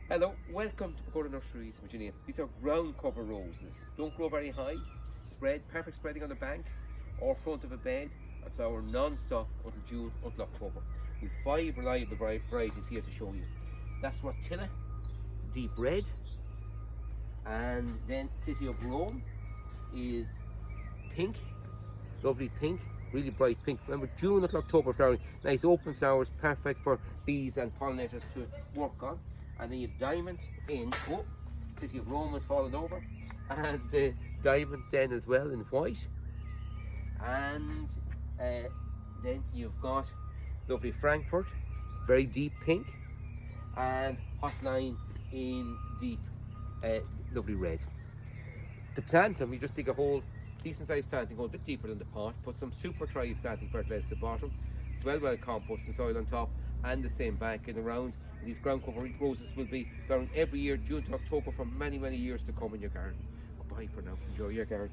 Hello, welcome to Pergola Nurseries, Virginia. These are ground cover roses. Don't grow very high. Spread, perfect spreading on the bank or front of a bed and flower non-stop until June, until October. We've 5 reliable varieties here to show you. That's Rotilla, deep red, and then City of Rome is pink, lovely pink, really bright pink. Remember, June until October flowering, nice open flowers, perfect for bees and pollinators to work on. And then you have diamond in, City of Rome has fallen over, and diamond then as well in white. And then you've got lovely Frankfurt, very deep pink, and Hotline in deep lovely red. To plant them, you just dig a hole, decent sized planting hole, a bit deeper than the pot, put some super dry planting fertilizer at the bottom, well compost and soil on top, and the same bank and around. These ground cover roses will be flowering every year, June to October, for many years to come in your garden. Goodbye for now. Enjoy your garden.